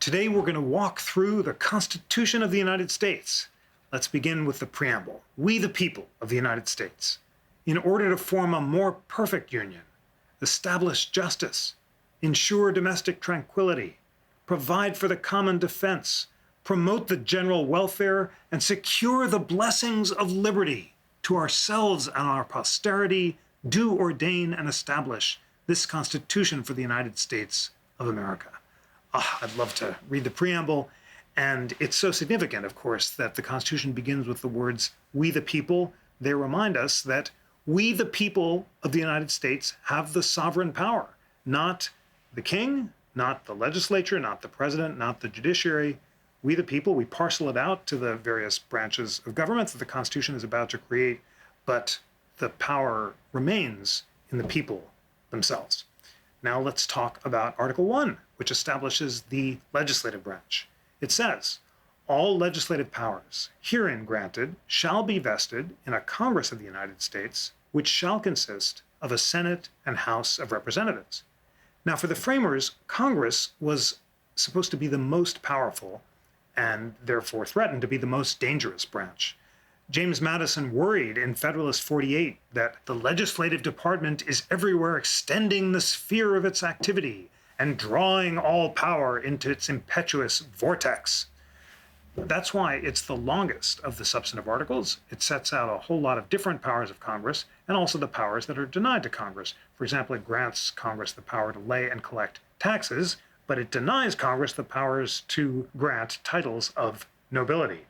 Today we're going to walk through the Constitution of the United States. Let's begin with the preamble. We the people of the United States, in order to form a more perfect union, establish justice, ensure domestic tranquility, provide for the common defense, promote the general welfare, and secure the blessings of liberty to ourselves and our posterity, do ordain and establish this Constitution for the United States of America. I'd love to read the preamble, and it's so significant, of course, that the Constitution begins with the words, we the people. They remind us that we the people of the United States have the sovereign power, not the king, not the legislature, not the president, not the judiciary. We the people, we parcel it out to the various branches of government that the Constitution is about to create, but the power remains in the people themselves. Now let's talk about Article 1, which establishes the legislative branch. It says, all legislative powers herein granted shall be vested in a Congress of the United States, which shall consist of a Senate and House of Representatives. Now for the framers, Congress was supposed to be the most powerful and therefore threatened to be the most dangerous branch. James Madison worried in Federalist 48 that the legislative department is everywhere extending the sphere of its activity and drawing all power into its impetuous vortex. That's why it's the longest of the substantive articles. It sets out a whole lot of different powers of Congress and also the powers that are denied to Congress. For example, it grants Congress the power to lay and collect taxes, but it denies Congress the powers to grant titles of nobility.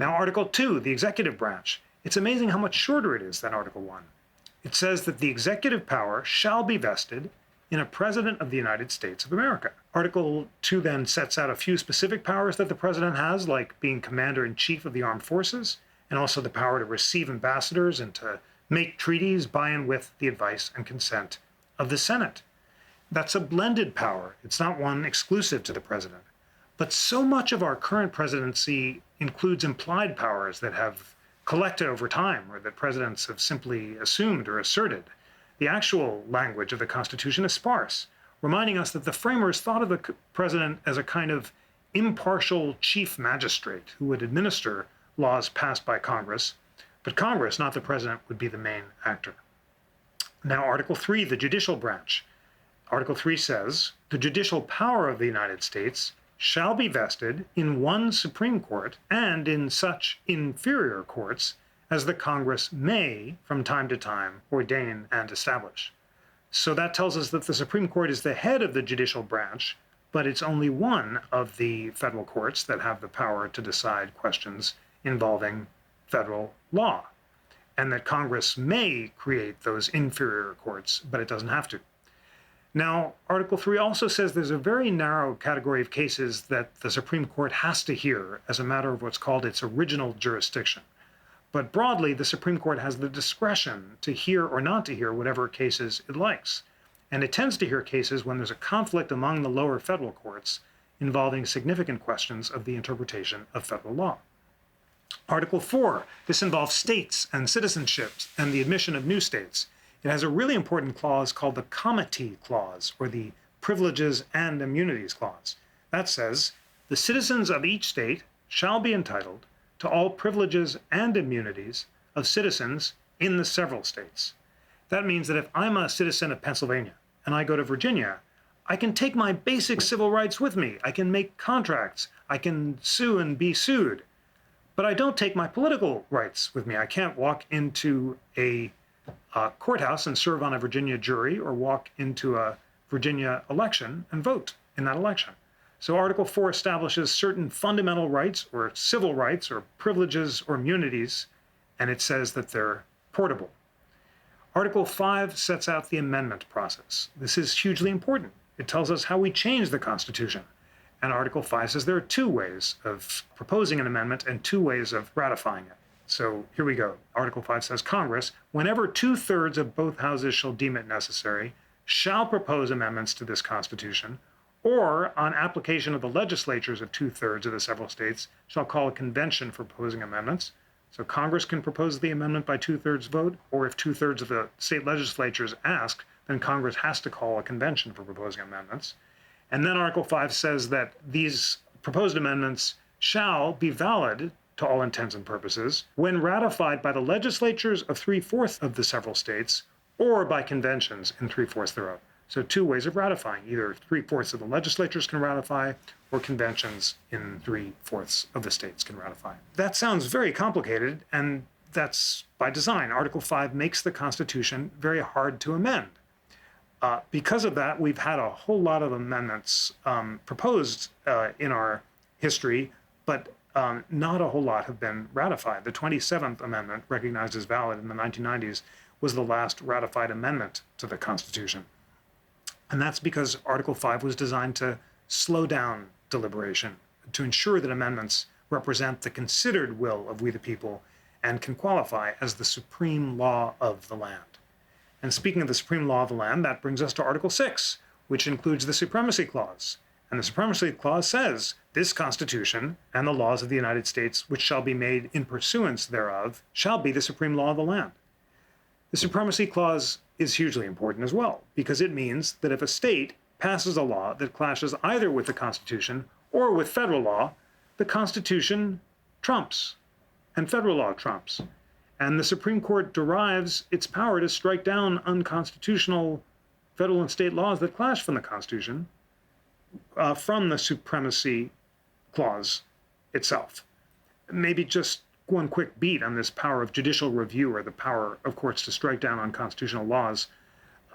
Now, Article 2, the executive branch, it's amazing how much shorter it is than Article 1. It says that the executive power shall be vested in a President of the United States of America. Article 2 then sets out a few specific powers that the President has, like being Commander-in-Chief of the Armed Forces, and also the power to receive ambassadors and to make treaties by and with the advice and consent of the Senate. That's a blended power. It's not one exclusive to the President. But so much of our current presidency includes implied powers that have collected over time or that presidents have simply assumed or asserted. The actual language of the Constitution is sparse, reminding us that the framers thought of the president as a kind of impartial chief magistrate who would administer laws passed by Congress, but Congress, not the president, would be the main actor. Now, Article 3, the judicial branch. Article 3 says, the judicial power of the United States shall be vested in one Supreme Court and in such inferior courts as the Congress may, from time to time, ordain and establish. So that tells us that the Supreme Court is the head of the judicial branch, but it's only one of the federal courts that have the power to decide questions involving federal law, and that Congress may create those inferior courts, but it doesn't have to. Now, Article 3 also says there's a very narrow category of cases that the Supreme Court has to hear as a matter of what's called its original jurisdiction. But broadly, the Supreme Court has the discretion to hear or not to hear whatever cases it likes. And it tends to hear cases when there's a conflict among the lower federal courts involving significant questions of the interpretation of federal law. Article 4, this involves states and citizenships and the admission of new states. It has a really important clause called the Comity Clause, or the Privileges and Immunities Clause. That says, the citizens of each state shall be entitled to all privileges and immunities of citizens in the several states. That means that if I'm a citizen of Pennsylvania and I go to Virginia, I can take my basic civil rights with me. I can make contracts. I can sue and be sued. But I don't take my political rights with me. I can't walk into a courthouse and serve on a Virginia jury or walk into a Virginia election and vote in that election. So Article 4 establishes certain fundamental rights or civil rights or privileges or immunities, and it says that they're portable. Article 5 sets out the amendment process. This is hugely important. It tells us how we change the Constitution. And Article 5 says there are two ways of proposing an amendment and two ways of ratifying it. So here we go. Article 5 says, Congress, whenever 2/3 of both houses shall deem it necessary, shall propose amendments to this Constitution, or on application of the legislatures of 2/3 of the several states, shall call a convention for proposing amendments. So Congress can propose the amendment by 2/3 vote, or if 2/3 of the state legislatures ask, then Congress has to call a convention for proposing amendments. And then Article 5 says that these proposed amendments shall be valid to all intents and purposes when ratified by the legislatures of 3/4 of the several states or by conventions in 3/4 thereof. So two ways of ratifying. Either 3/4 of the legislatures can ratify or conventions in 3/4 of the states can ratify. That sounds very complicated, and that's by design. Article 5 makes the Constitution very hard to amend. Because of that, we've had a whole lot of amendments proposed in our history, but not a whole lot have been ratified. The 27th Amendment, recognized as valid in the 1990s, was the last ratified amendment to the Constitution. And that's because Article 5 was designed to slow down deliberation, to ensure that amendments represent the considered will of we the people and can qualify as the supreme law of the land. And speaking of the supreme law of the land, that brings us to Article 6, which includes the Supremacy Clause. And the Supremacy Clause says, this Constitution and the laws of the United States, which shall be made in pursuance thereof, shall be the supreme law of the land. The Supremacy Clause is hugely important as well, because it means that if a state passes a law that clashes either with the Constitution or with federal law, the Constitution trumps, and federal law trumps. And the Supreme Court derives its power to strike down unconstitutional federal and state laws that clash from the Constitution from the Supremacy Clause itself. Maybe just one quick beat on this power of judicial review, or the power of courts to strike down unconstitutional laws.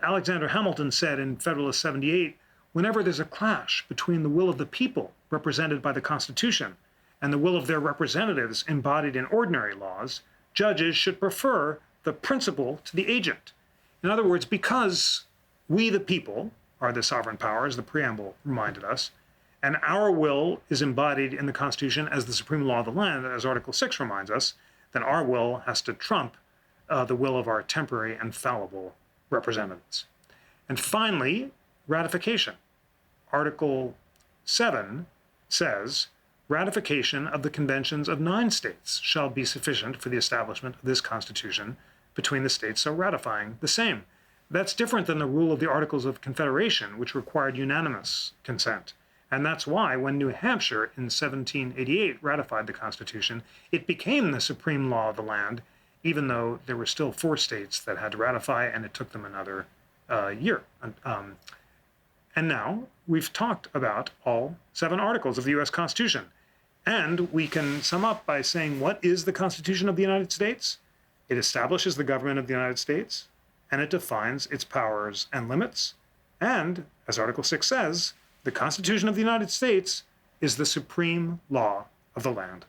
Alexander Hamilton said in Federalist 78, whenever there's a clash between the will of the people represented by the Constitution and the will of their representatives embodied in ordinary laws, judges should prefer the principal to the agent. In other words, because we the people are the sovereign power, as the preamble reminded us, and our will is embodied in the Constitution as the supreme law of the land, as Article 6 reminds us, then our will has to trump the will of our temporary and fallible representatives. And finally, ratification. Article 7 says, ratification of the conventions of 9 states shall be sufficient for the establishment of this Constitution between the states so ratifying the same. That's different than the rule of the Articles of Confederation, which required unanimous consent. And that's why when New Hampshire in 1788 ratified the Constitution, it became the supreme law of the land, even though there were still 4 states that had to ratify, and it took them another year. And now we've talked about all 7 articles of the U.S. Constitution. And we can sum up by saying, what is the Constitution of the United States? It establishes the government of the United States, and it defines its powers and limits. And, as Article 6 says, the Constitution of the United States is the supreme law of the land.